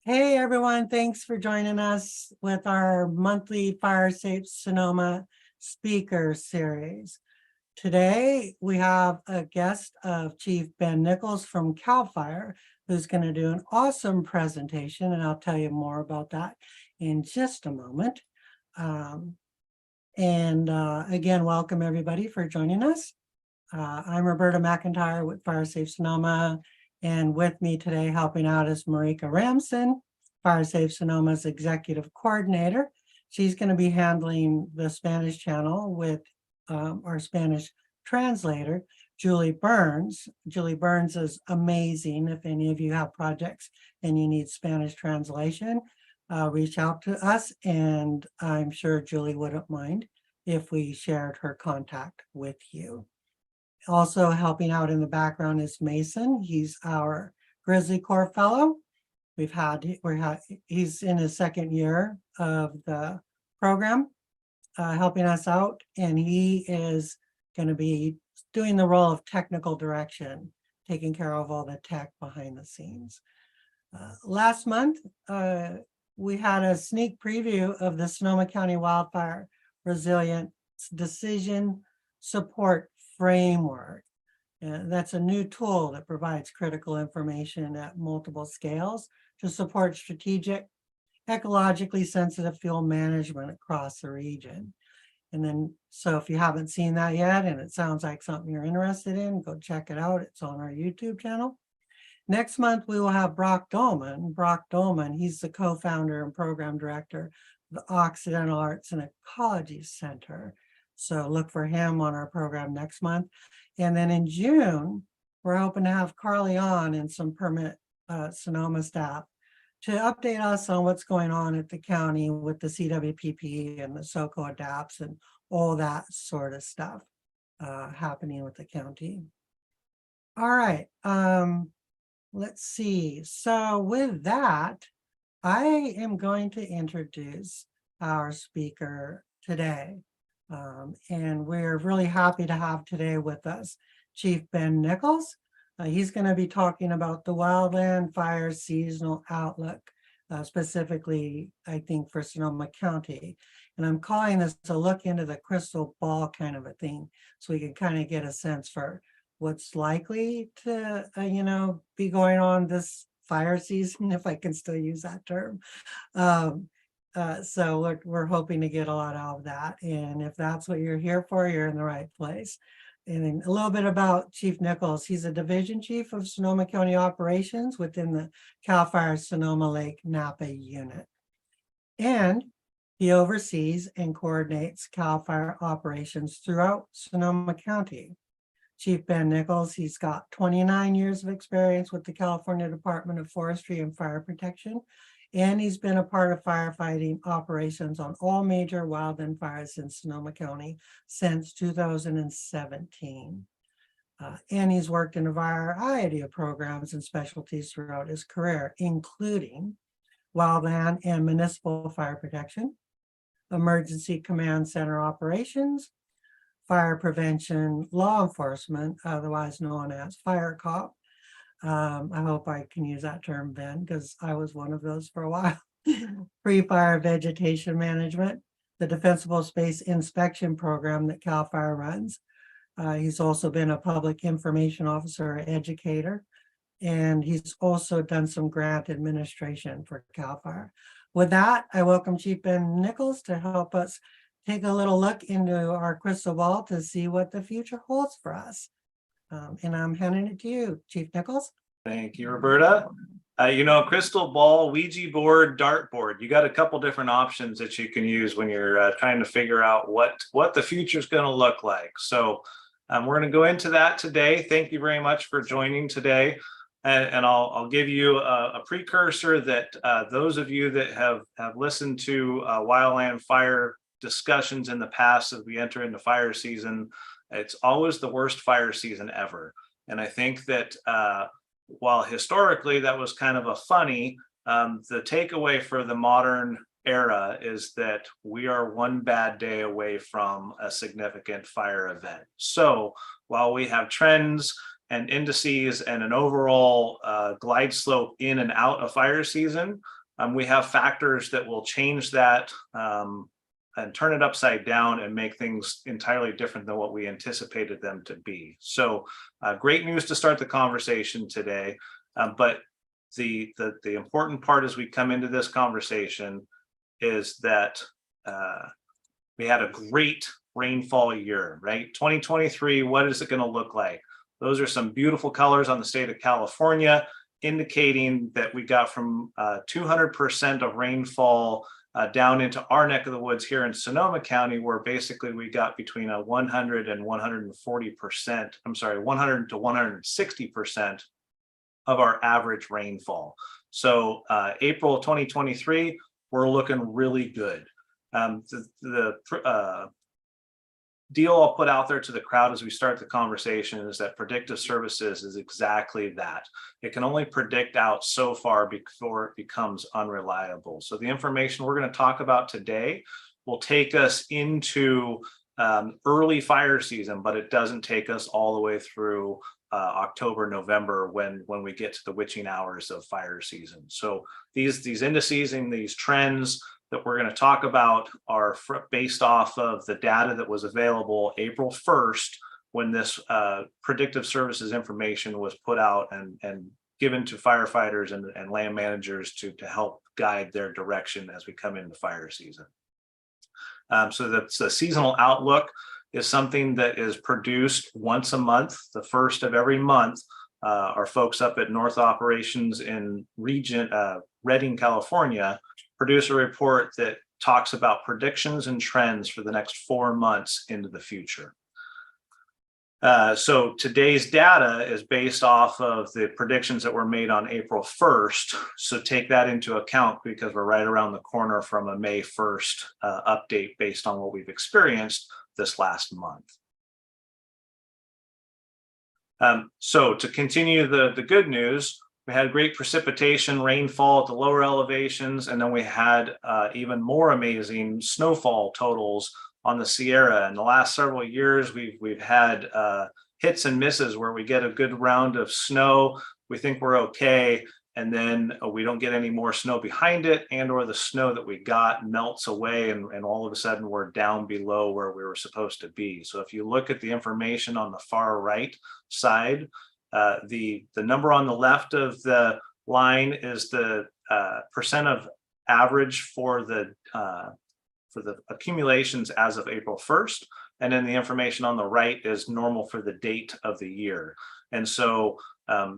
Hey everyone, thanks for joining us with our monthly Fire Safe Sonoma speaker series. Today we have a guest of Chief Ben Nicholls from CAL FIRE, who's going to do an awesome presentation, and I'll tell you more about that in just a moment. Again, welcome everybody for joining us. I'm Roberta McIntyre with Fire Safe Sonoma, and with me today helping out is Marika Ramson, Fire Safe Sonoma's executive coordinator. She's going to be handling the Spanish channel with our Spanish translator, Julie Burns. Julie Burns is amazing. If any of you have projects and you need Spanish translation, reach out to us, and I'm sure Julie wouldn't mind if we shared her contact with you. Also helping out in the background is Mason. He's our Grizzly Corps fellow. He's in his second year of the program, helping us out, and he is going to be doing the role of technical direction, taking care of all the tech behind the scenes. Last month, we had a sneak preview of the Sonoma County Wildfire Resilience Decision Support Framework. And that's a new tool that provides critical information at multiple scales to support strategic, ecologically sensitive fuel management across the region. And then, so if you haven't seen that yet, and it sounds like something you're interested in, go check it out. It's on our YouTube channel. Next month, we will have Brock Dolman. Brock Dolman, he's the co-founder and program director of the Occidental Arts and Ecology Center. So look for him on our program next month. And then in June, we're hoping to have Carly on and some permit Sonoma staff to update us on what's going on at the county with the CWPP and the SOCO adapts and all that sort of stuff happening with the county. All right, let's see. So with that, I am going to introduce our speaker today. And we're really happy to have today with us Chief Ben Nicholls. He's going to be talking about the Wildland Fire Seasonal Outlook, specifically, I think, for Sonoma County. And I'm calling this a look into the crystal ball kind of a thing, so we can kind of get a sense for what's likely to, be going on this fire season, if I can still use that term. So we're hoping to get a lot out of that. And if that's what you're here for, you're in the right place. And a little bit about Chief Nicholls. He's a Division Chief of Sonoma County Operations within the CAL FIRE Sonoma Lake Napa unit. And he oversees and coordinates CAL FIRE operations throughout Sonoma County. Chief Ben Nicholls, he's got 29 years of experience with the California Department of Forestry and Fire Protection, and he's been a part of firefighting operations on all major wildland fires in Sonoma County since 2017. And he's worked in a variety of programs and specialties throughout his career, including wildland and municipal fire protection, emergency command center operations, fire prevention, law enforcement, otherwise known as fire cop. I hope I can use that term, Ben, because I was one of those for a while. Pre-fire vegetation management, the Defensible Space Inspection Program that CAL FIRE runs. He's also been a public information officer, educator, and he's also done some grant administration for CAL FIRE. With that, I welcome Chief Ben Nicholls to help us take a little look into our crystal ball to see what the future holds for us. And I'm handing it to you, Chief Nicholls. Thank you, Roberta. Crystal ball, Ouija board, dartboard. You got a couple different options that you can use when you're trying to figure out what the future is going to look like. So we're going to go into that today. Thank you very much for joining today. And I'll give you a precursor that those of you that have listened to wildland fire discussions in the past as we enter into fire season, it's always the worst fire season ever. And I think that while historically that was kind of a funny, the takeaway for the modern era is that we are one bad day away from a significant fire event. So while we have trends and indices and an overall glide slope in and out of fire season, we have factors that will change that and turn it upside down and make things entirely different than what we anticipated them to be. So great news to start the conversation today. But the important part as we come into this conversation is that we had a great rainfall year, right? 2023, what is it going to look like? Those are some beautiful colors on the state of California, indicating that we got from 200% of rainfall down into our neck of the woods here in Sonoma County, where basically we got between a 100 and 140%, I'm sorry, 100 to 160% of our average rainfall. So April 2023, we're looking really good. The deal I'll put out there to the crowd as we start the conversation is that predictive services is exactly that. It can only predict out so far before it becomes unreliable. So the information we're going to talk about today will take us into early fire season, but it doesn't take us all the way through October, November, when we get to the witching hours of fire season. So these indices and these trends that we're going to talk about are based off of the data that was available April 1st, when this predictive services information was put out and given to firefighters and land managers to help guide their direction as we come into fire season. So that's the seasonal outlook is something that is produced once a month, the first of every month. Our folks up at North Operations in Redding, California, produce a report that talks about predictions and trends for the next 4 months into the future. So today's data is based off of the predictions that were made on April 1st. So take that into account because we're right around the corner from a May 1st update based on what we've experienced this last month. So to continue the good news, we had great precipitation, rainfall at the lower elevations, and then we had even more amazing snowfall totals on the Sierra. In the last several years, we've had hits and misses where we get a good round of snow, we think we're okay, and then we don't get any more snow behind it, and or the snow that we got melts away, and all of a sudden we're down below where we were supposed to be. So if you look at the information on the far right side, the number on the left of the line is the percent of average for the accumulations as of April 1st. And then the information on the right is normal for the date of the year. And so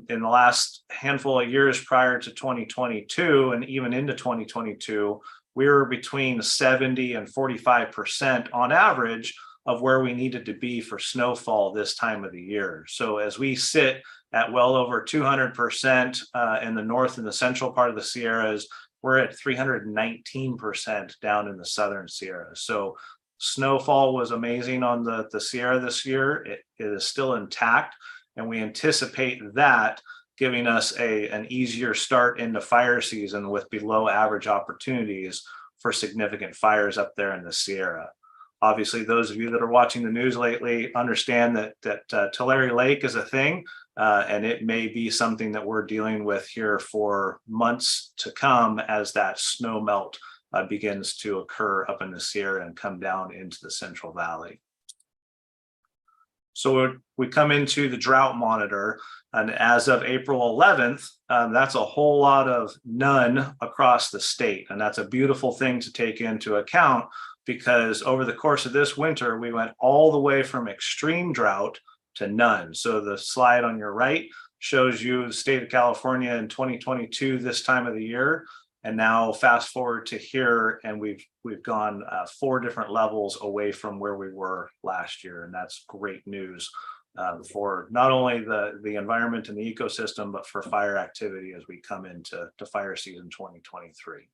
in the last handful of years prior to 2022 and even into 2022, we were between 70 and 45% on average of where we needed to be for snowfall this time of the year. So as we sit at well over 200% in the north and the central part of the Sierras, we're at 319% down in the southern Sierra. So snowfall was amazing on the Sierra this year. It is still intact, and we anticipate that giving us an easier start into fire season with below average opportunities for significant fires up there in the Sierra. Obviously, those of you that are watching the news lately understand that Tulare Lake is a thing, and it may be something that we're dealing with here for months to come as that snow melt begins to occur up in the Sierra and come down into the Central Valley. So we come into the drought monitor, and as of April 11th, that's a whole lot of none across the state. And that's a beautiful thing to take into account, because over the course of this winter, we went all the way from extreme drought to none. So the slide on your right shows you the state of California in 2022, this time of the year. And now fast forward to here, and we've gone 4 different levels away from where we were last year. And that's great news for not only the environment and the ecosystem, but for fire activity as we come into fire season 2023.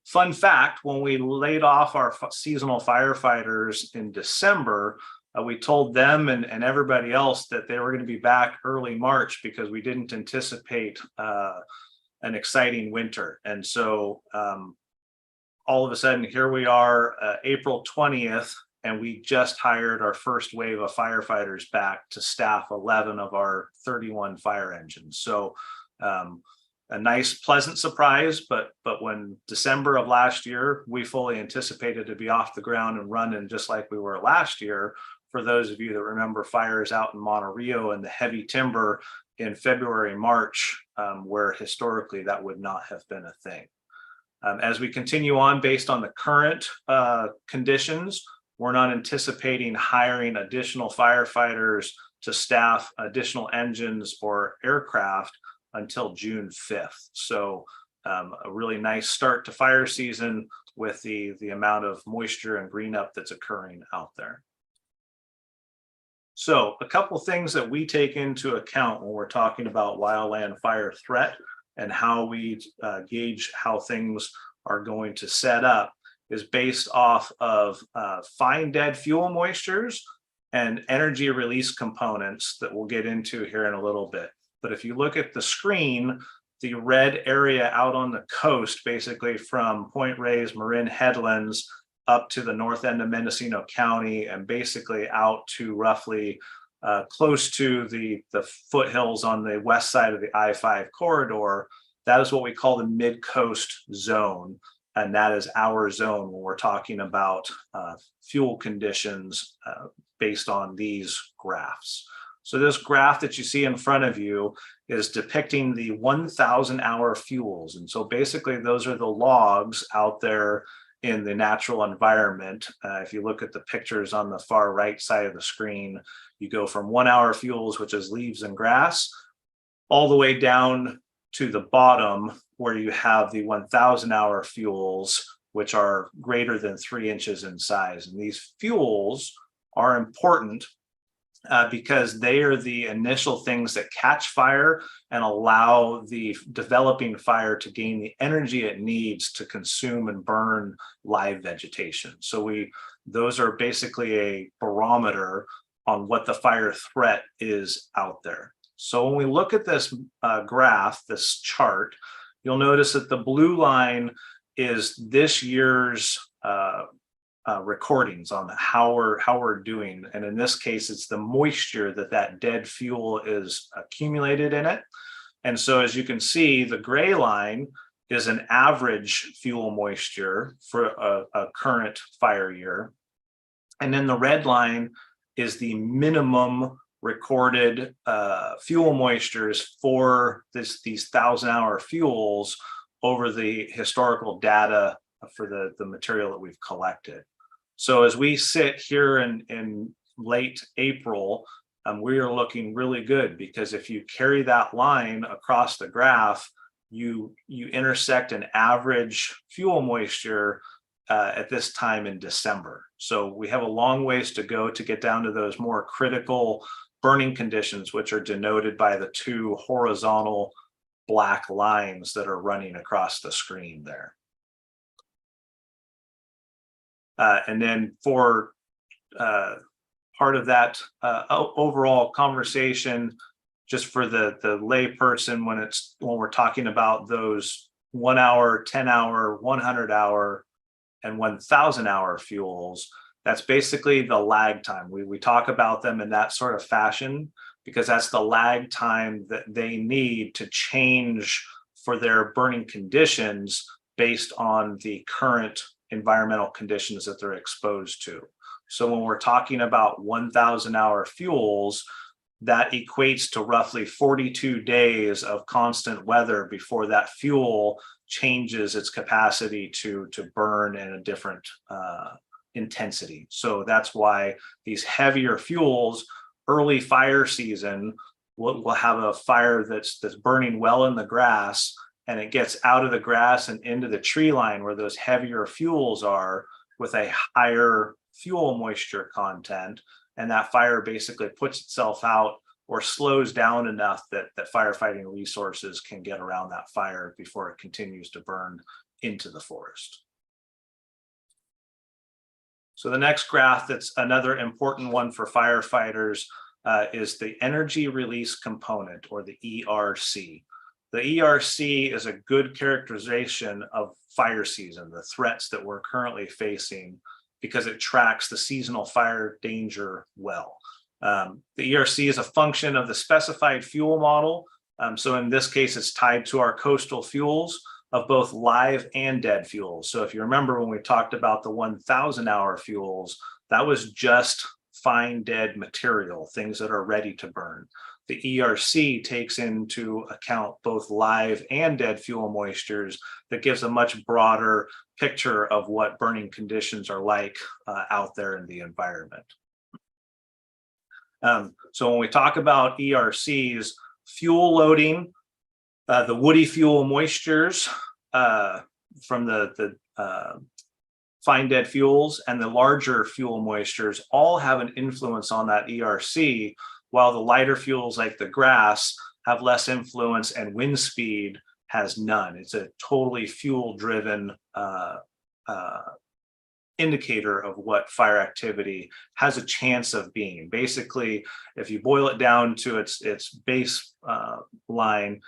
Fun fact, when we laid off our seasonal firefighters in December, we told them and everybody else that they were going to be back early March because we didn't anticipate an exciting winter. And so all of a sudden, here we are, April 20th, and we just hired our first wave of firefighters back to staff 11 of our 31 fire engines. So a nice, pleasant surprise, but when December of last year, we fully anticipated to be off the ground and running just like we were last year. For those of you that remember fires out in Monterey and the heavy timber in February, March, where historically that would not have been a thing. As we continue on based on the current conditions, we're not anticipating hiring additional firefighters to staff additional engines or aircraft until June 5th. So a really nice start to fire season with the amount of moisture and green up that's occurring out there. So a couple things that we take into account when we're talking about wildland fire threat and how we gauge how things are going to set up is based off of fine dead fuel moistures and energy release components that we'll get into here in a little bit. But if you look at the screen, the red area out on the coast, basically from Point Reyes, Marin Headlands, up to the north end of Mendocino County, and basically out to roughly close to the foothills on the west side of the I-5 corridor, that is what we call the mid-coast zone. And that is our zone when we're talking about fuel conditions based on these graphs. So this graph that you see in front of you is depicting the 1,000 hour fuels. And so basically those are the logs out there in the natural environment. If you look at the pictures on the far right side of the screen, you go from 1 hour fuels, which is leaves and grass, all the way down to the bottom where you have the 1,000 hour fuels, which are greater than 3 inches in size. And these fuels are important because they are the initial things that catch fire and allow the developing fire to gain the energy it needs to consume and burn live vegetation. So those are basically a barometer on what the fire threat is out there. So when we look at this graph, this chart, you'll notice that the blue line is this year's recordings on how we're doing, and in this case it's the moisture that dead fuel is accumulated in it. And so as you can see, the gray line is an average fuel moisture for a current fire year, and then the red line is the minimum recorded fuel moistures for these 1,000 hour fuels over the historical data for the material that we've collected. So as we sit here in late April, we are looking really good, because if you carry that line across the graph, you intersect an average fuel moisture at this time in December. So we have a long ways to go to get down to those more critical burning conditions, which are denoted by the 2 horizontal black lines that are running across the screen there. And then for part of that overall conversation, just for the lay person, when we're talking about those 1 hour, 10 hour, 100 hour, and 1,000 hour fuels, that's basically the lag time. We talk about them in that sort of fashion because that's the lag time that they need to change for their burning conditions based on the current environmental conditions that they're exposed to. So when we're talking about 1,000 hour fuels, that equates to roughly 42 days of constant weather before that fuel changes its capacity to burn in a different intensity. So that's why these heavier fuels, early fire season, will have a fire that's burning well in the grass, and it gets out of the grass and into the tree line where those heavier fuels are with a higher fuel moisture content. And that fire basically puts itself out or slows down enough that firefighting resources can get around that fire before it continues to burn into the forest. So the next graph, that's another important one for firefighters, is the energy release component, or the ERC. The ERC is a good characterization of fire season, the threats that we're currently facing. because it tracks the seasonal fire danger well. The ERC is a function of the specified fuel model. So in this case, it's tied to our coastal fuels of both live and dead fuels. So if you remember when we talked about the 1,000 hour fuels, that was just fine dead material, things that are ready to burn. The ERC takes into account both live and dead fuel moistures that gives a much broader picture of what burning conditions are like out there in the environment. So when we talk about ERCs, fuel loading, the woody fuel moistures from the fine dead fuels and the larger fuel moistures all have an influence on that ERC, while the lighter fuels like the grass have less influence and wind speed has none. It's a totally fuel driven indicator of what fire activity has a chance of being. Basically, if you boil it down to its base line,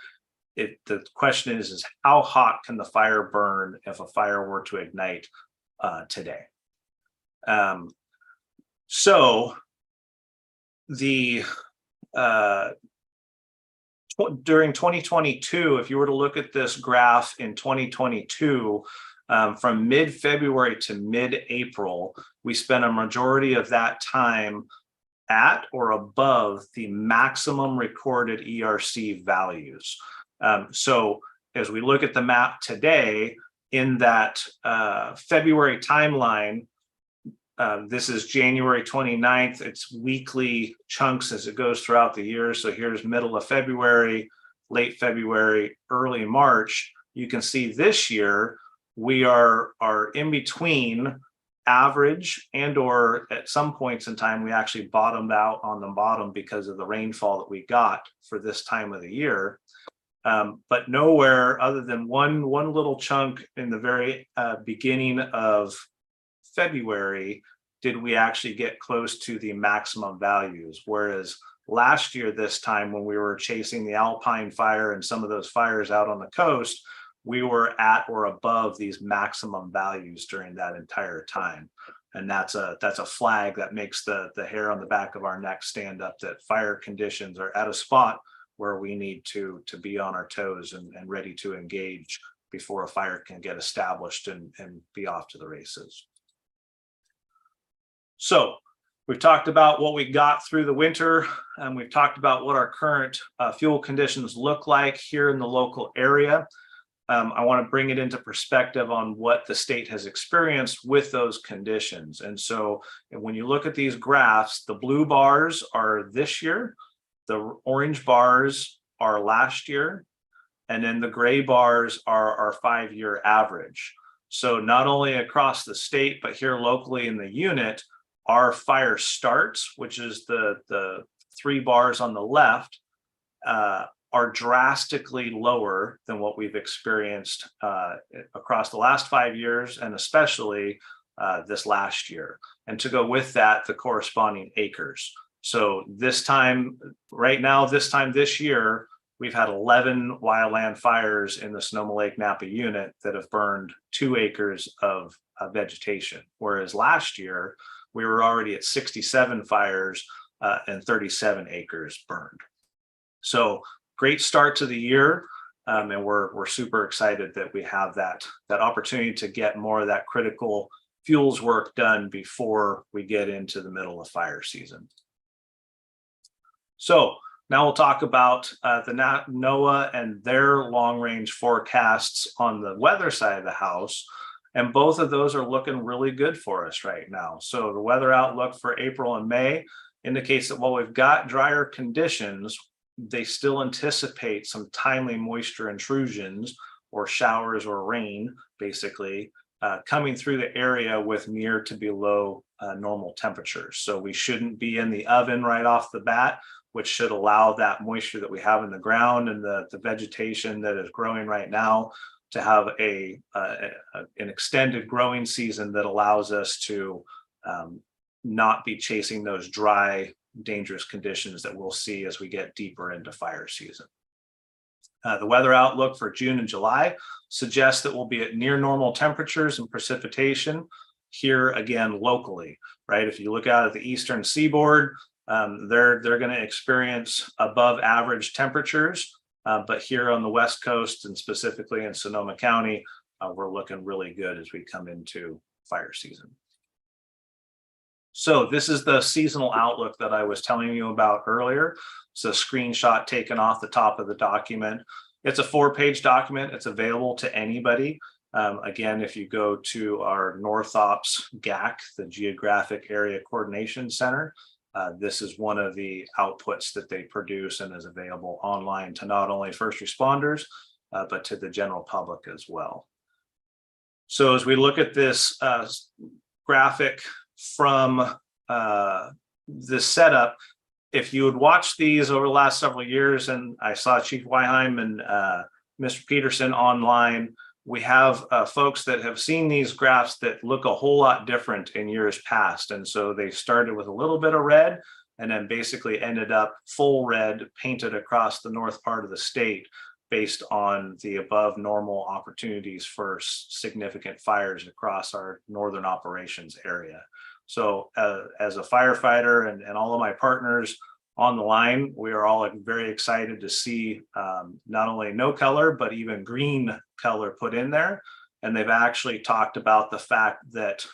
the question is how hot can the fire burn if a fire were to ignite today? So the during 2022, if you were to look at this graph in 2022, from mid-February to mid-April, we spent a majority of that time at or above the maximum recorded ERC values. So as we look at the map today, in that February timeline, this is January 29th. It's weekly chunks as it goes throughout the year. So here's middle of February, late February, early March. You can see this year, we are in between average and or at some points in time, we actually bottomed out on the bottom because of the rainfall that we got for this time of the year. But nowhere other than one little chunk in the very beginning of February did we actually get close to the maximum values. Whereas last year, this time when we were chasing the Alpine fire and some of those fires out on the coast, we were at or above these maximum values during that entire time. And that's a flag that makes the hair on the back of our neck stand up, that fire conditions are at a spot where we need to be on our toes and ready to engage before a fire can get established and be off to the races. So we've talked about what we got through the winter, and we've talked about what our current fuel conditions look like here in the local area. I want to bring it into perspective on what the state has experienced with those conditions. And so when you look at these graphs, the blue bars are this year, the orange bars are last year, and then the gray bars are our 5-year average. So not only across the state, but here locally in the unit, our fire starts, which is the 3 bars on the left, are drastically lower than what we've experienced across the last 5 years, and especially this last year. And to go with that, the corresponding acres. So this time, right now, this year, we've had 11 wildland fires in the Sonoma Lake Napa unit that have burned 2 acres of vegetation. Whereas last year, we were already at 67 fires and 37 acres burned. So great start to the year. And we're super excited that we have that opportunity to get more of that critical fuels work done before we get into the middle of fire season. So now we'll talk about the NOAA and their long-range forecasts on the weather side of the house. And both of those are looking really good for us right now. So the weather outlook for April and May indicates that while we've got drier conditions, they still anticipate some timely moisture intrusions or showers or rain, basically, coming through the area with near to below normal temperatures. So we shouldn't be in the oven right off the bat, which should allow that moisture that we have in the ground and the vegetation that is growing right now to have an extended growing season that allows us to not be chasing those dry, dangerous conditions that we'll see as we get deeper into fire season. The weather outlook for June and July suggests that we'll be at near normal temperatures and precipitation. here again locally, right? If you look out at the eastern seaboard, they're going to experience above average temperatures, but here on the West Coast and specifically in Sonoma County, we're looking really good as we come into fire season. So this is the seasonal outlook that I was telling you about earlier. It's a screenshot taken off the top of the document. It's a 4-page document. It's available to anybody. Again, if you go to our North Ops GAC, the Geographic Area Coordination Center, this is one of the outputs that they produce and is available online to not only first responders, but to the general public as well. So as we look at this graphic from this setup, if you would watch these over the last several years, and I saw Chief Wyheim and Mr. Peterson online, we have folks that have seen these graphs that look a whole lot different in years past. And so they started with a little bit of red and then basically ended up full red painted across the north part of the state based on the above normal opportunities for significant fires across our northern operations area. So as a firefighter and all of my partners on the line, we are all very excited to see not only no color, but even green color put in there. And they've actually talked about the fact that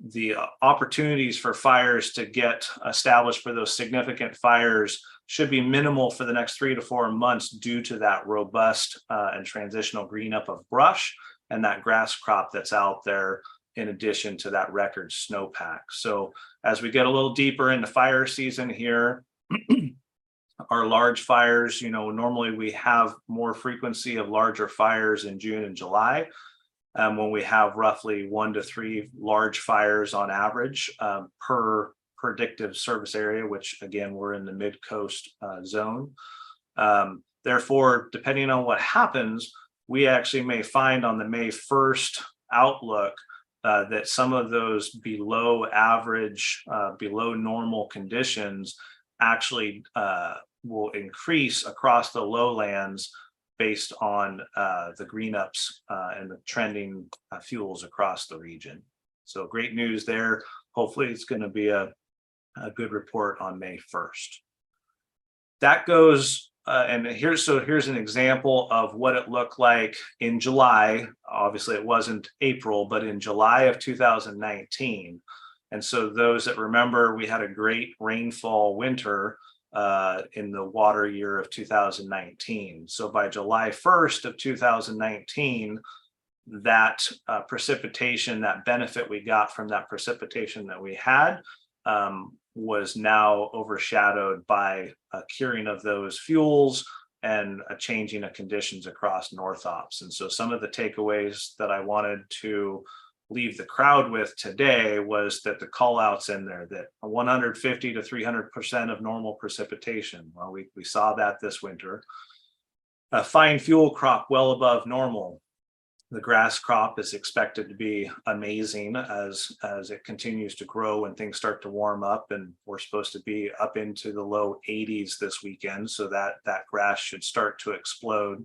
the opportunities for fires to get established for those significant fires should be minimal for the next 3 to 4 months due to that robust and transitional green up of brush and that grass crop that's out there, in addition to that record snowpack. So as we get a little deeper into fire season here, our large fires, normally we have more frequency of larger fires in June and July, when we have roughly 1 to 3 large fires on average per predictive service area, which again, we're in the mid-coast zone. Therefore, depending on what happens, we actually may find on the May 1st outlook that some of those below average, below normal conditions actually will increase across the lowlands based on the green ups and the trending fuels across the region. So great news there. Hopefully it's going to be a good report on May 1st. That goes and here's an example of what it looked like in July. Obviously it wasn't April, but in July of 2019. And so those that remember, we had a great rainfall winter in the water year of 2019. So by July 1st of 2019, that precipitation, that benefit we got from that precipitation that we had was now overshadowed by a curing of those fuels and a changing of conditions across North Ops. And so some of the takeaways that I wanted to leave the crowd with today was that the call outs in there, that 150 to 300% of normal precipitation. Well, we saw that this winter. A fine fuel crop well above normal. The grass crop is expected to be amazing as it continues to grow and things start to warm up, and we're supposed to be up into the low 80s this weekend, so that grass should start to explode.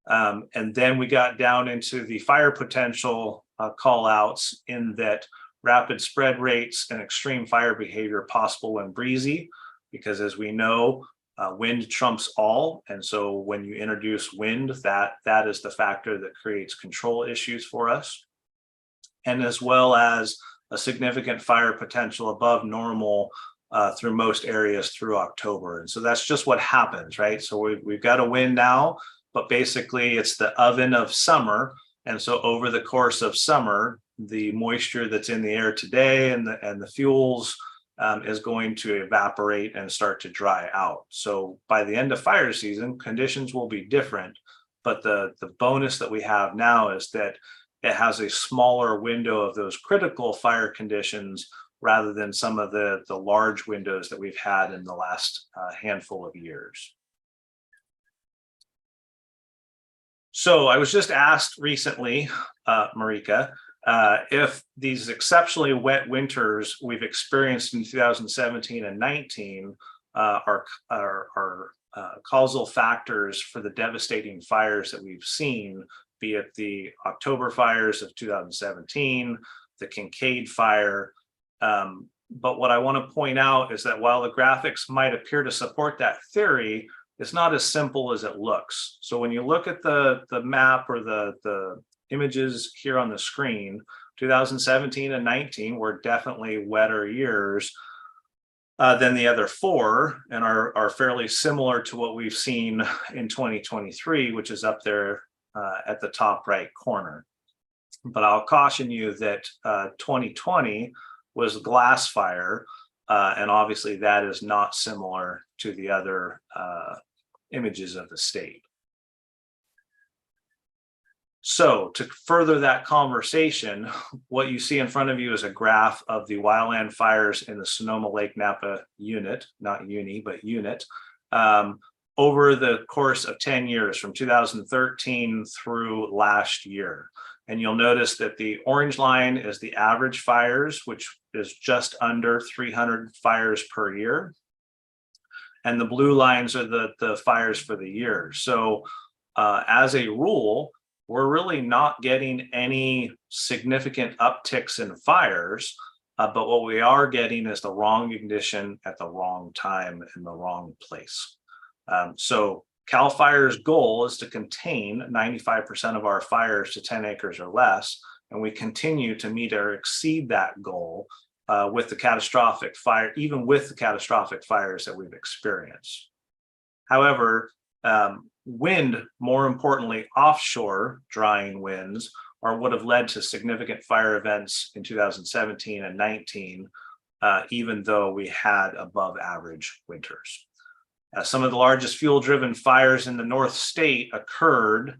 And then we got down into the fire potential call outs, in that rapid spread rates and extreme fire behavior possible when breezy, because as we know, wind trumps all. And so when you introduce wind, that is the factor that creates control issues for us. And as well as a significant fire potential above normal through most areas through October. And so that's just what happens, right? So we've got a wind now, but basically it's the oven of summer. And so over the course of summer, the moisture that's in the air today and the fuels is going to evaporate and start to dry out. So by the end of fire season, conditions will be different. But the bonus that we have now is that it has a smaller window of those critical fire conditions rather than some of the large windows that we've had in the last handful of years. So I was just asked recently, Marika, if these exceptionally wet winters we've experienced in 2017 and 19 are causal factors for the devastating fires that we've seen, be it the October fires of 2017, Kincaid fire. But what I want to point out is that while the graphics might appear to support that theory, it's not as simple as it looks. So when you look at the map or the images here on the screen, 2017 and 19 were definitely wetter years than the other four, and are fairly similar to what we've seen in 2023, which is up there at the top right corner. But I'll caution you that 2020 was glass fire, and obviously that is not similar to the other images of the state. So to further that conversation, what you see in front of you is a graph of the wildland fires in the Sonoma Lake Napa unit, not uni, but unit, over the course of 10 years from 2013 through last year. And you'll notice that the orange line is the average fires, which is just under 300 fires per year. And the blue lines are the fires for the year. So as a rule, we're really not getting any significant upticks in fires, but what we are getting is the wrong ignition at the wrong time in the wrong place. So CAL FIRE's goal is to contain 95% of our fires to 10 acres or less, and we continue to meet or exceed that goal with the catastrophic fire, even with the catastrophic fires that we've experienced. However, wind, more importantly, offshore drying winds, are what have led to significant fire events in 2017 and 19, even though we had above average winters. Some of the largest fuel-driven fires in the North State occurred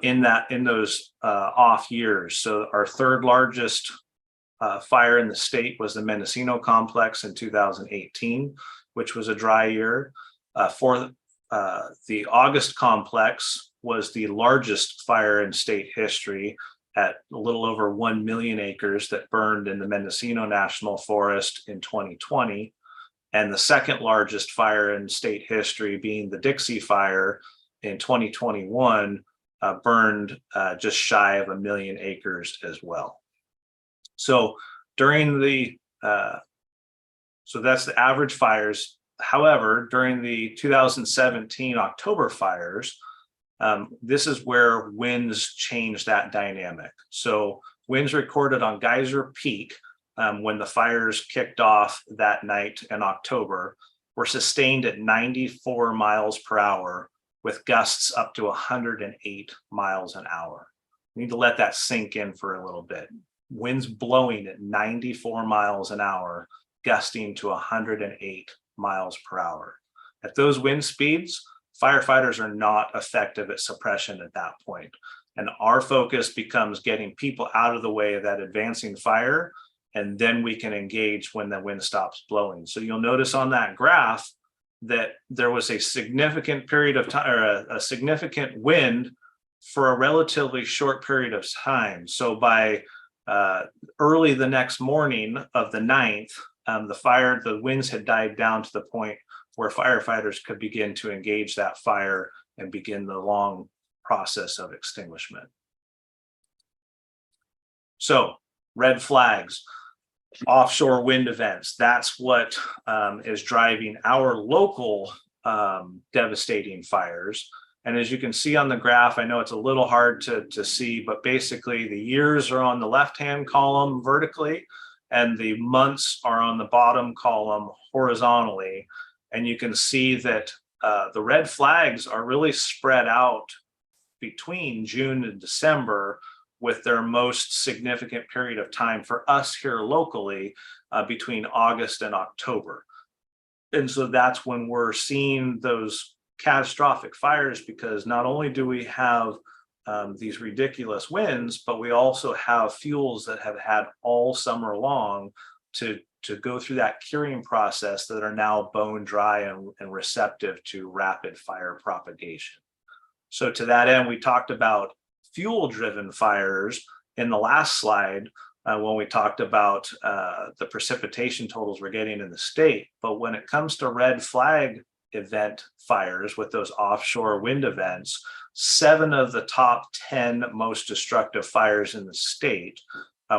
in those off years. So our third largest fire in the state was the Mendocino complex in 2018, which was a dry year. The August complex was the largest fire in state history at a little over 1 million acres that burned in the Mendocino National Forest in 2020. And the second largest fire in state history, being the Dixie Fire in 2021, burned just shy of 1 million acres as well. So during the, so that's the average fires. However, during the 2017 October fires, this is where winds changed that dynamic. So winds recorded on Geyser Peak when the fires kicked off that night in October were sustained at 94 miles per hour with gusts up to 108 miles an hour. We need to let that sink in for a little bit. Winds blowing at 94 miles an hour, gusting to 108 miles per hour. At those wind speeds, firefighters are not effective at suppression at that point. And our focus becomes getting people out of the way of that advancing fire, and then we can engage when the wind stops blowing. So you'll notice on that graph that there was a significant period of time, or a significant wind for a relatively short period of time. So by early the next morning of the 9th, the winds had died down to the point where firefighters could begin to engage that fire and begin the long process of extinguishment. So red flags, offshore wind events, that's what is driving our local devastating fires. And as you can see on the graph, I know it's a little hard to see, but basically the years are on the left-hand column vertically, and the months are on the bottom column horizontally. And you can see that the red flags are really spread out between June and December, with their most significant period of time for us here locally between August and October. And so that's when we're seeing those catastrophic fires, because not only do we have these ridiculous winds, but we also have fuels that have had all summer long to go through that curing process that are now bone dry and receptive to rapid fire propagation. So to that end, we talked about fuel-driven fires in the last slide when we talked about the precipitation totals we're getting in the state. But when it comes to red flag event fires with those offshore wind events, 7 of the top 10 most destructive fires in the state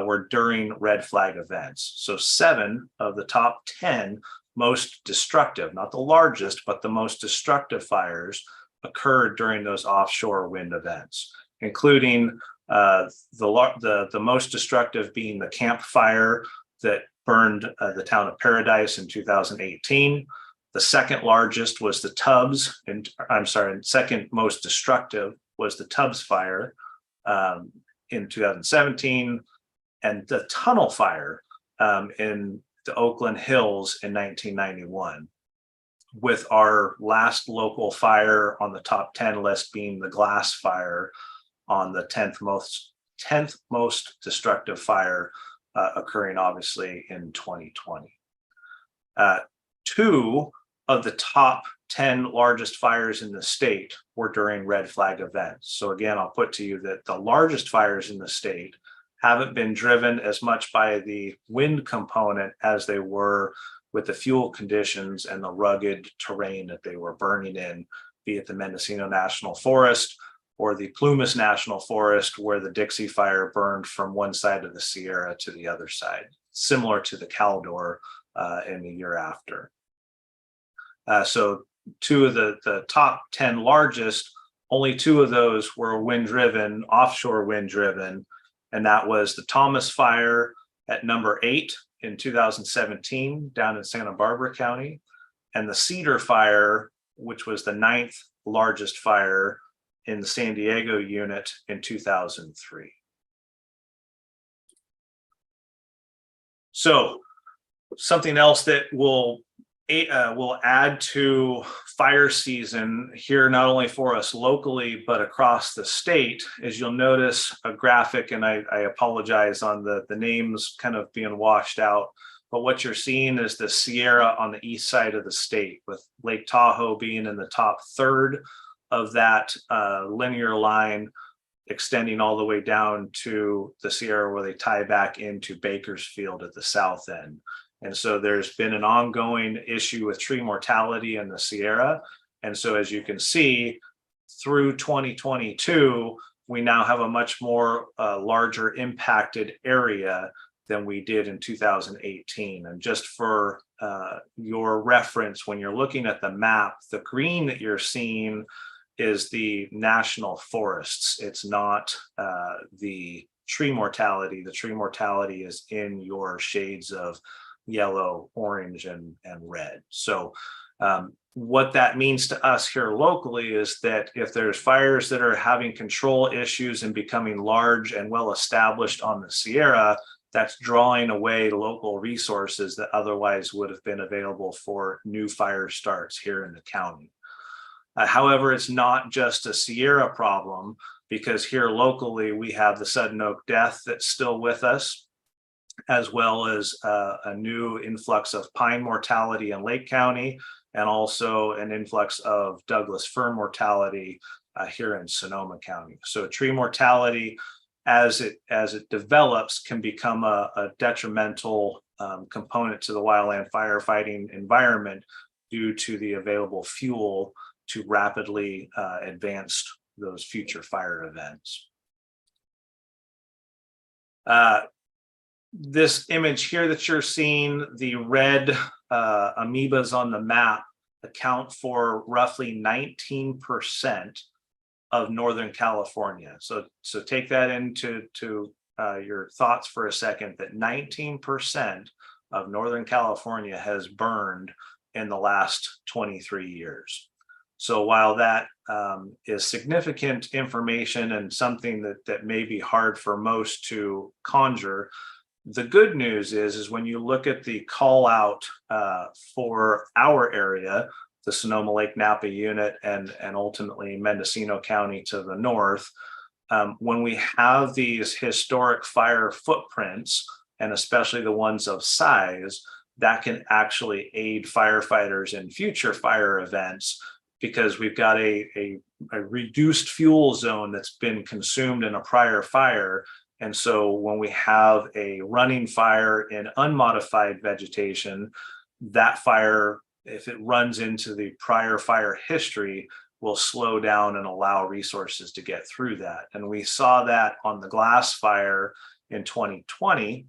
were during red flag events. So 7 of the top 10 most destructive, not the largest, but the most destructive fires occurred during those offshore wind events, including the most destructive being the Camp Fire that burned the town of Paradise in 2018. The second largest was the Tubbs, and second most destructive was the Tubbs Fire in 2017, and the Tunnel Fire in the Oakland Hills in 1991. With our last local fire on the top 10 list being the Glass Fire on the 10th most destructive fire occurring obviously in 2020. 2 of the top 10 largest fires in the state were during red flag events. So again, I'll put to you that the largest fires in the state haven't been driven as much by the wind component as they were with the fuel conditions and the rugged terrain that they were burning in, be it the Mendocino National Forest or the Plumas National Forest, where the Dixie Fire burned from one side of the Sierra to the other side, similar to the Caldor in the year after. So 2 of the top 10 largest, only 2 of those were wind-driven, offshore wind-driven, and that was the Thomas Fire at number 8 in 2017 down in Santa Barbara County, and the Cedar Fire, which was the 9th largest fire in the San Diego unit in 2003. So something else that will add to fire season here, not only for us locally, but across the state, is you'll notice a graphic, and I apologize on the names kind of being washed out, but what you're seeing is the Sierra on the east side of the state, with Lake Tahoe being in the top third of that linear line, extending all the way down to the Sierra where they tie back into Bakersfield at the south end. And so there's been an ongoing issue with tree mortality in the Sierra. And so as you can see, through 2022, we now have a much more larger impacted area than we did in 2018. And just for your reference, when you're looking at the map, the green that you're seeing is the national forests. It's not the tree mortality. The tree mortality is in your shades of yellow, orange, and red. So what that means to us here locally is that if there's fires that are having control issues and becoming large and well established on the Sierra, that's drawing away local resources that otherwise would have been available for new fire starts here in the county. However, it's not just a Sierra problem, because here locally we have the sudden oak death that's still with us, as well as a new influx of pine mortality in Lake County, and also an influx of Douglas fir mortality here in Sonoma County. So tree mortality, as it develops, can become a detrimental component to the wildland firefighting environment due to the available fuel to rapidly advance those future fire events. This image here that you're seeing, the red amoebas on the map account for roughly 19% of Northern California. So take that into your thoughts for a second, that 19% of Northern California has burned in the last 23 years. So while that is significant information and something that may be hard for most to conjure, the good news is when you look at the call out for our area, the Sonoma Lake Napa unit, and ultimately Mendocino County to the north, when we have these historic fire footprints, and especially the ones of size, that can actually aid firefighters in future fire events, because we've got a reduced fuel zone that's been consumed in a prior fire. And so when we have a running fire in unmodified vegetation, that fire, if it runs into the prior fire history, will slow down and allow resources to get through that. And we saw that on the Glass Fire in 2020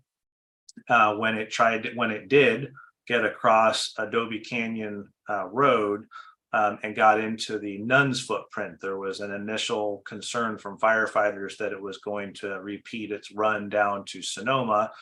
when it did get across Adobe Canyon Road and got into the Nuns footprint. There was an initial concern from firefighters that it was going to repeat its run down to Sonoma.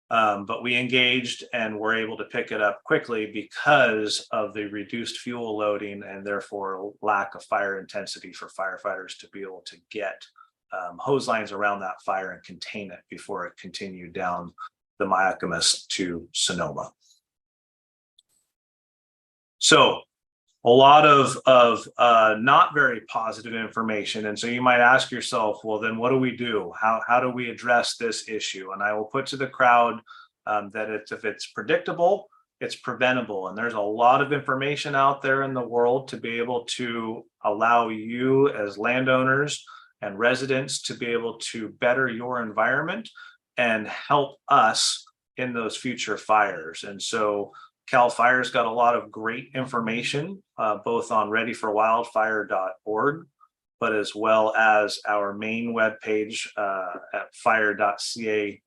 But we engaged and were able to pick it up quickly because of the reduced fuel loading and therefore lack of fire intensity for firefighters to be able to get hose lines around that fire and contain it before it continued down the Miacamas to Sonoma. So a lot of not very positive information. And so you might ask yourself, well, then what do we do? How do we address this issue? And I will put to the crowd that if it's predictable, it's preventable. And there's a lot of information out there in the world to be able to allow you as landowners and residents to be able to better your environment and help us in those future fires. And so CAL FIRE's got a lot of great information, both on readyforwildfire.org, but as well as our main webpage at fire.ca.gov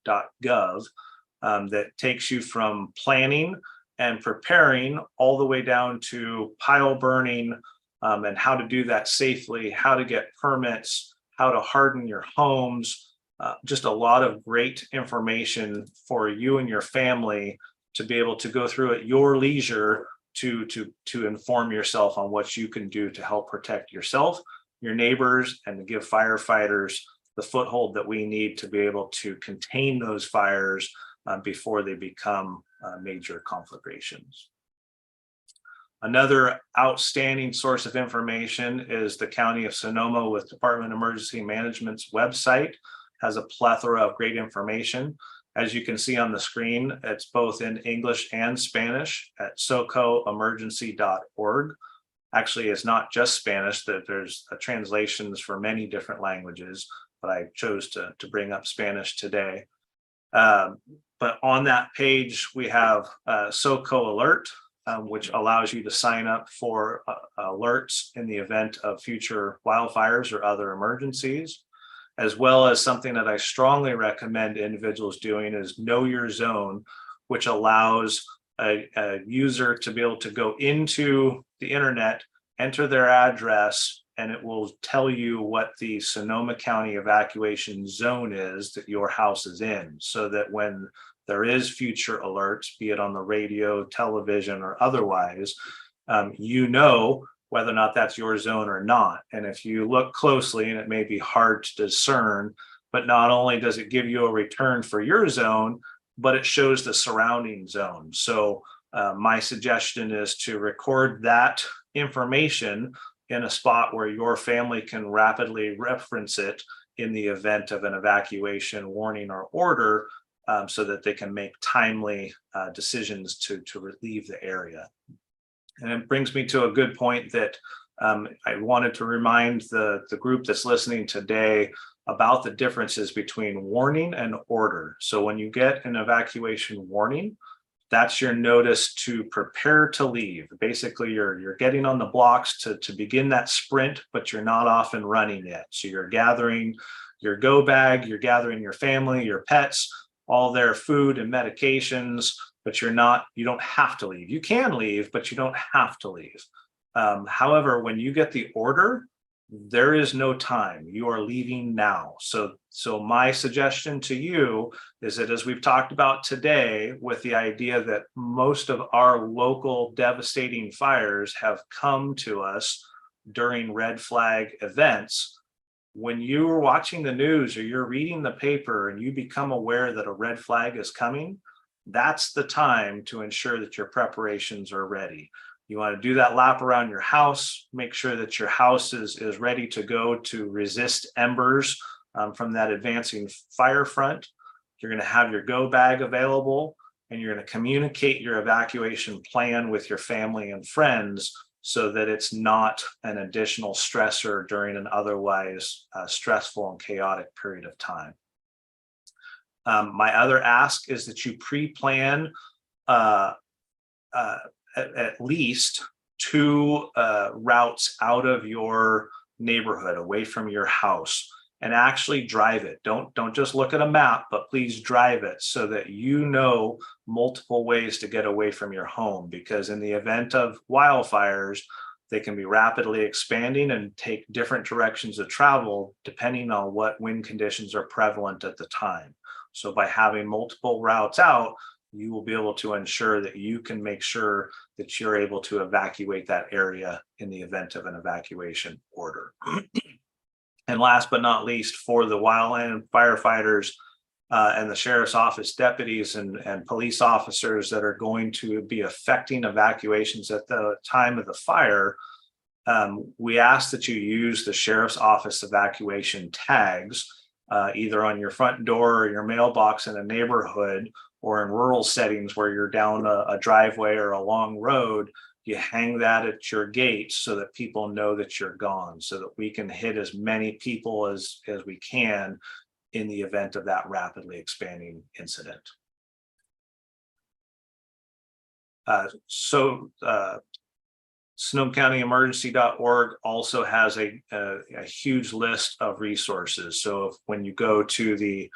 that takes you from planning and preparing all the way down to pile burning and how to do that safely, how to get permits, how to harden your homes, just a lot of great information for you and your family to be able to go through at your leisure to inform yourself on what you can do to help protect yourself, your neighbors, and to give firefighters the foothold that we need to be able to contain those fires before they become major conflagrations. Another outstanding source of information is the County of Sonoma with Department of Emergency Management's website. Has a plethora of great information. As you can see on the screen, it's both in English and Spanish at socoemergency.org. Actually, it's not just Spanish, that there's translations for many different languages, but I chose to bring up Spanish today. But on that page, we have SoCo Alert, which allows you to sign up for alerts in the event of future wildfires or other emergencies, as well as something that I strongly recommend individuals doing is Know Your Zone, which allows a user to be able to go into the internet, enter their address, and it will tell you what the Sonoma County evacuation zone is that your house is in, so that when there is future alerts, be it on the radio, television, or otherwise, you know whether or not that's your zone or not. And if you look closely, and it may be hard to discern, but not only does it give you a return for your zone, but it shows the surrounding zone. So my suggestion is to record that information in a spot where your family can rapidly reference it in the event of an evacuation warning or order, so that they can make timely decisions to relieve the area. And it brings me to a good point that I wanted to remind the group that's listening today about the differences between warning and order. So when you get an evacuation warning, that's your notice to prepare to leave. Basically, you're getting on the blocks to begin that sprint, but you're not off and running yet. So you're gathering your go bag, you're gathering your family, your pets, all their food and medications, but you don't have to leave. You can leave, but you don't have to leave. However, when you get the order, there is no time. You are leaving now. So my suggestion to you is that, as we've talked about today, with the idea that most of our local devastating fires have come to us during red flag events, when you're watching the news or you're reading the paper and you become aware that a red flag is coming, that's the time to ensure that your preparations are ready. You want to do that lap around your house, make sure that your house is ready to go to resist embers from that advancing fire front. You're going to have your go bag available, and you're going to communicate your evacuation plan with your family and friends so that it's not an additional stressor during an otherwise stressful and chaotic period of time. My other ask is that you pre-plan at least 2 routes out of your neighborhood, away from your house. and actually drive it. Don't just look at a map, but please drive it so that you know multiple ways to get away from your home, because in the event of wildfires, they can be rapidly expanding and take different directions of travel depending on what wind conditions are prevalent at the time. So by having multiple routes out, you will be able to ensure that you can make sure that you're able to evacuate that area in the event of an evacuation order. And last but not least, for the wildland firefighters and the sheriff's office deputies and police officers that are going to be affecting evacuations at the time of the fire, we ask that you use the sheriff's office evacuation tags, either on your front door or your mailbox in a neighborhood, or in rural settings where you're down a driveway or a long road. You hang that at your gate so that people know that you're gone, so that we can hit as many people as we can in the event of that rapidly expanding incident. SonomaCountyEmergency.org also has a huge list of resources. So when you go to the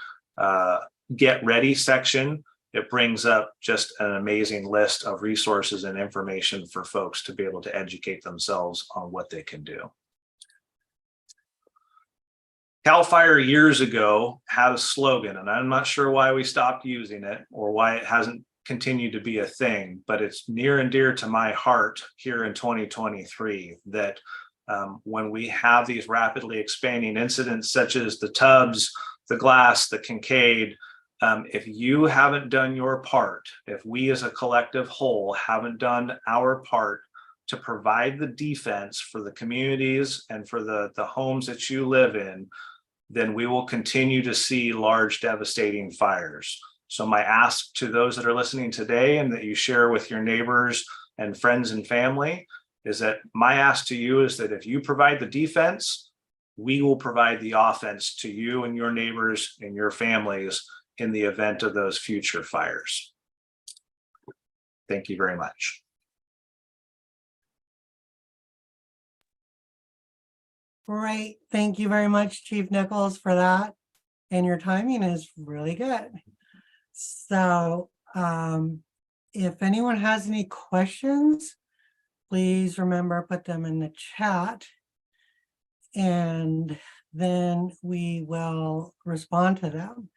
Get Ready section, it brings up just an amazing list of resources and information for folks to be able to educate themselves on what they can do. CAL FIRE years ago had a slogan, and I'm not sure why we stopped using it or why it hasn't continued to be a thing, but it's near and dear to my heart here in 2023 that when we have these rapidly expanding incidents such as the Tubbs, the Glass, the Kincaid, if you haven't done your part, if we as a collective whole haven't done our part to provide the defense for the communities and for the homes that you live in, then we will continue to see large devastating fires. So my ask to those that are listening today and that you share with your neighbors and friends and family is that my ask to you is that if you provide the defense, we will provide the offense to you and your neighbors and your families in the event of those future fires. Thank you very much. Great. Thank you very much, Chief Nicholls, for that. And your timing is really good. So if anyone has any questions, please remember, put them in the chat. And then we will respond to them.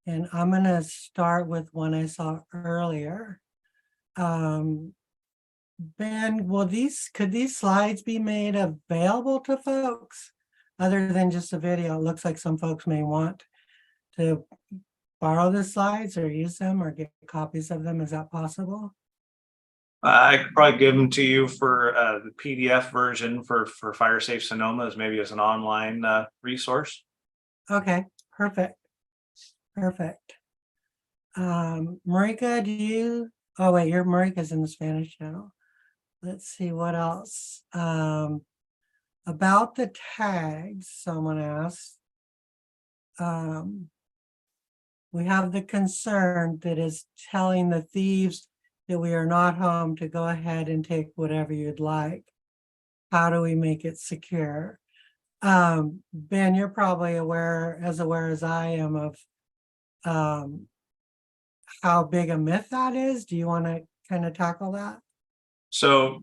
And I'm going to start with one I saw earlier. Ben, could these slides be made available to folks other than just a video? It looks like some folks may want to borrow the slides or use them or get copies of them. Is that possible? I could probably give them to you for the PDF version for Fire Safe Sonoma as maybe as an online resource. Okay, perfect. Perfect. Marika, do you, oh wait, Marika's in the Spanish channel. Let's see what else. About the tags, someone asked. We have the concern that is telling the thieves that we are not home to go ahead and take whatever you'd like. How do we make it secure? Ben, you're probably aware as I am of how big a myth that is. Do you want to kind of tackle that? So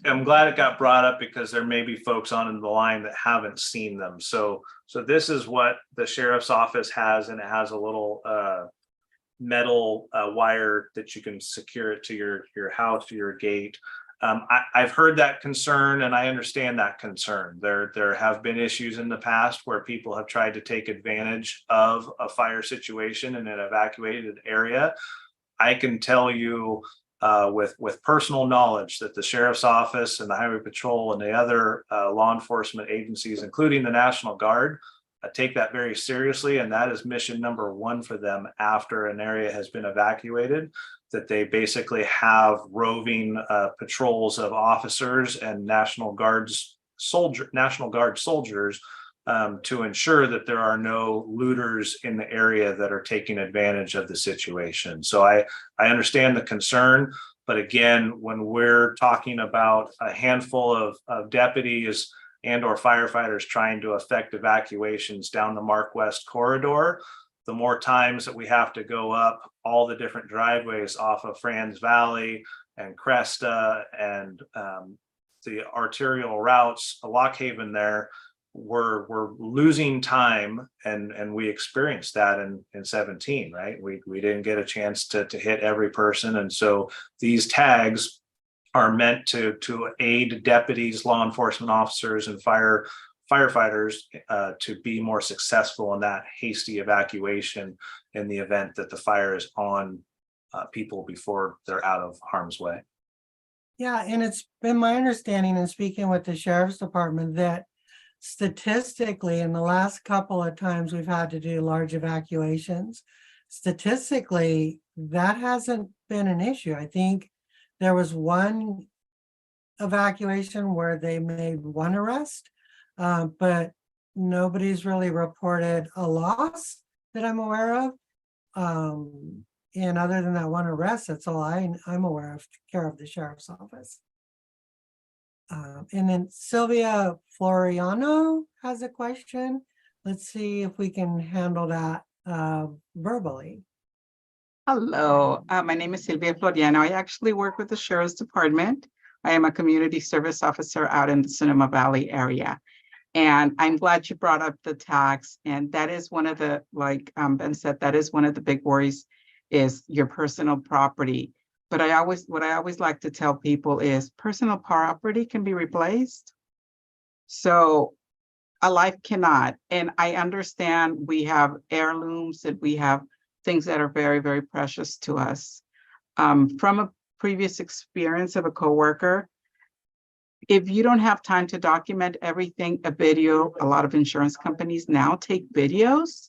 I'm glad it got brought up because there may be folks on the line that haven't seen them. So this is what the sheriff's office has, and it has a little metal wire that you can secure it to your house, to your gate. I've heard that concern, and I understand that concern. There have been issues in the past where people have tried to take advantage of a fire situation in an evacuated area. I can tell you with personal knowledge that the sheriff's office and the highway patrol and the other law enforcement agencies, including the National Guard, take that very seriously, and that is mission number one for them after an area has been evacuated, that they basically have roving patrols of officers and National Guard soldiers to ensure that there are no looters in the area that are taking advantage of the situation. So I understand the concern, but again, when we're talking about a handful of deputies and or firefighters trying to effect evacuations down the Mark West corridor, the more times that we have to go up all the different driveways off of Franz Valley and Cresta and the arterial routes, Lock Haven there, we're losing time, and we experienced that in 17, right? We didn't get a chance to hit every person. And so these tags are meant to aid deputies, law enforcement officers, and firefighters to be more successful in that hasty evacuation in the event that the fire is on people before they're out of harm's way. Yeah, and it's been my understanding in speaking with the sheriff's department that statistically, in the last couple of times we've had to do large evacuations, statistically, that hasn't been an issue. I think there was one evacuation where they made one arrest, but nobody's really reported a loss that I'm aware of. And other than that one arrest, that's all I'm aware of, care of the sheriff's office. And then Sylvia Floriano has a question. Let's see if we can handle that verbally. Hello, my name is Sylvia Floriano. I actually work with the Sheriff's Department. I am a community service officer out in the Sonoma Valley area. And I'm glad you brought up the tax. And that is one of the, like Ben said, that is one of the big worries is your personal property. But what I always like to tell people is personal property can be replaced. So a life cannot. And I understand we have heirlooms and we have things that are very, very precious to us. From a previous experience of a coworker, if you don't have time to document everything, a video, a lot of insurance companies now take videos.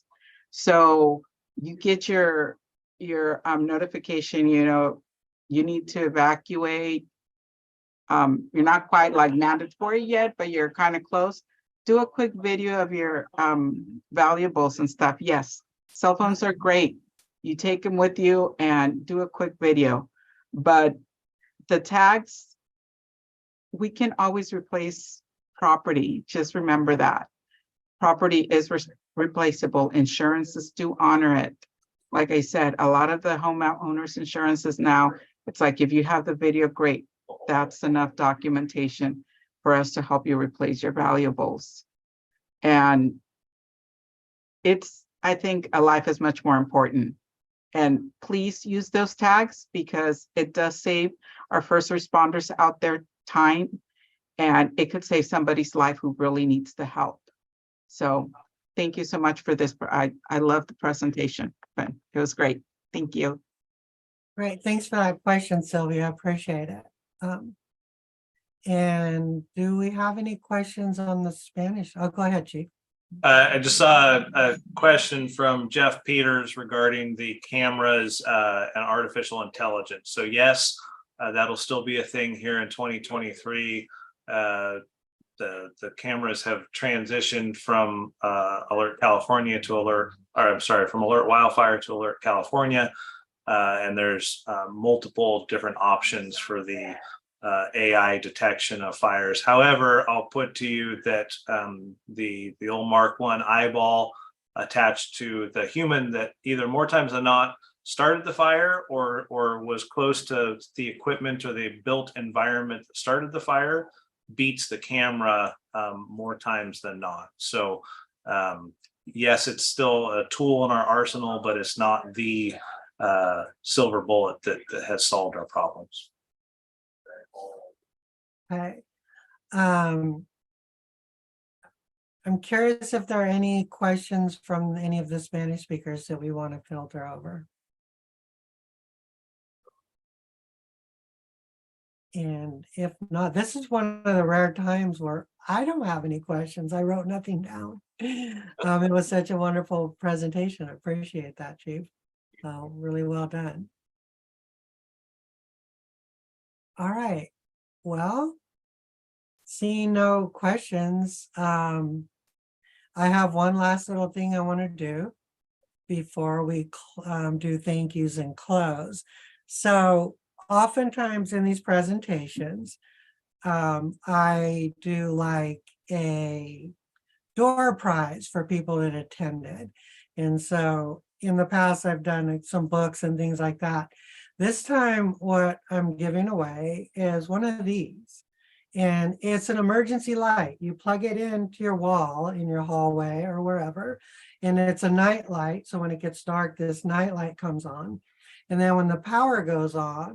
So you get your notification, you need to evacuate. You're not quite like mandatory yet, but you're kind of close. Do a quick video of your valuables and stuff. Yes, cell phones are great. You take them with you and do a quick video. But the tags, we can always replace property. Just remember that. Property is replaceable. Insurances do honor it. Like I said, a lot of the homeowners insurances now, it's like if you have the video, great. That's enough documentation for us to help you replace your valuables. And I think a life is much more important. And please use those tags because it does save our first responders out there time, and it could save somebody's life who really needs the help. So thank you so much for this. I love the presentation, but it was great. Thank you. Great, thanks for that question, Sylvia. I appreciate it. And do we have any questions on the Spanish? Oh, go ahead, Chief. I just saw a question from Jeff Peters regarding the cameras and artificial intelligence. So yes, that'll still be a thing here in 2023. The cameras have transitioned from Alert California to from Alert Wildfire to Alert California. And there's multiple different options for the AI detection of fires. However, I'll put to you that the old Mark I eyeball attached to the human that either more times than not started the fire or was close to the equipment or the built environment that started the fire beats the camera more times than not. So yes, it's still a tool in our arsenal, but it's not the silver bullet that has solved our problems. Okay. I'm curious if there are any questions from any of the Spanish speakers that we want to filter over. And if not, this is one of the rare times where I don't have any questions. I wrote nothing down. It was such a wonderful presentation. I appreciate that, Chief. Really well done. All right. Well, seeing no questions, I have one last little thing I want to do before we do thank yous and close. So oftentimes in these presentations, I do like a door prize for people that attended. And so in the past, I've done some books and things like that. This time, what I'm giving away is one of these. And it's an emergency light. You plug it into your wall in your hallway or wherever. And it's a night light. So when it gets dark, this night light comes on. And then when the power goes off,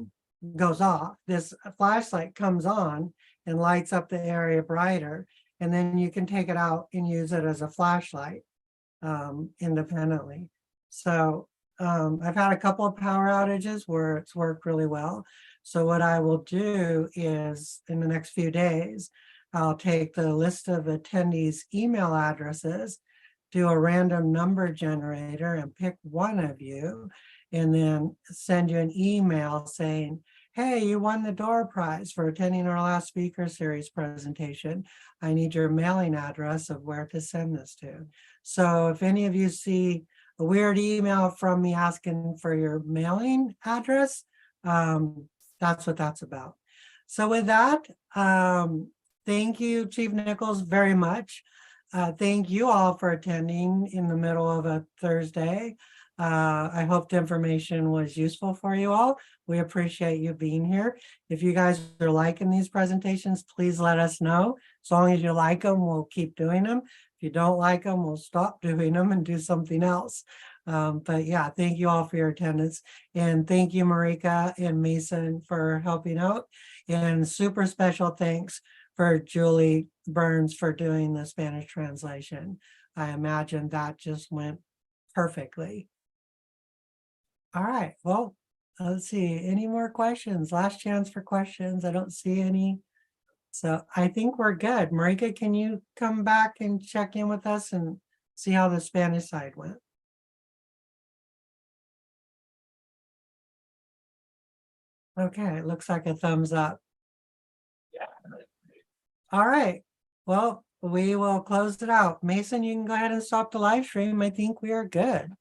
this flashlight comes on and lights up the area brighter. And then you can take it out and use it as a flashlight independently. So I've had a couple of power outages where it's worked really well. So what I will do is in the next few days, I'll take the list of attendees' email addresses, do a random number generator and pick one of you, and then send you an email saying, hey, you won the door prize for attending our last speaker series presentation. I need your mailing address of where to send this to. So if any of you see a weird email from me asking for your mailing address, that's what that's about. So with that, thank you, Chief Nicholls, very much. Thank you all for attending in the middle of a Thursday. I hope the information was useful for you all. We appreciate you being here. If you guys are liking these presentations, please let us know. As long as you like them, we'll keep doing them. If you don't like them, we'll stop doing them and do something else. But yeah, thank you all for your attendance. And thank you, Marika and Mason, for helping out. And super special thanks for Julie Burns for doing the Spanish translation. I imagine that just went perfectly. All right, well, let's see, any more questions? Last chance for questions. I don't see any. So I think we're good. Marika, can you come back and check in with us and see how the Spanish side went? Okay, it looks like a thumbs up. Yeah. All right, well, we will close it out. Mason, you can go ahead and stop the live stream. I think we are good.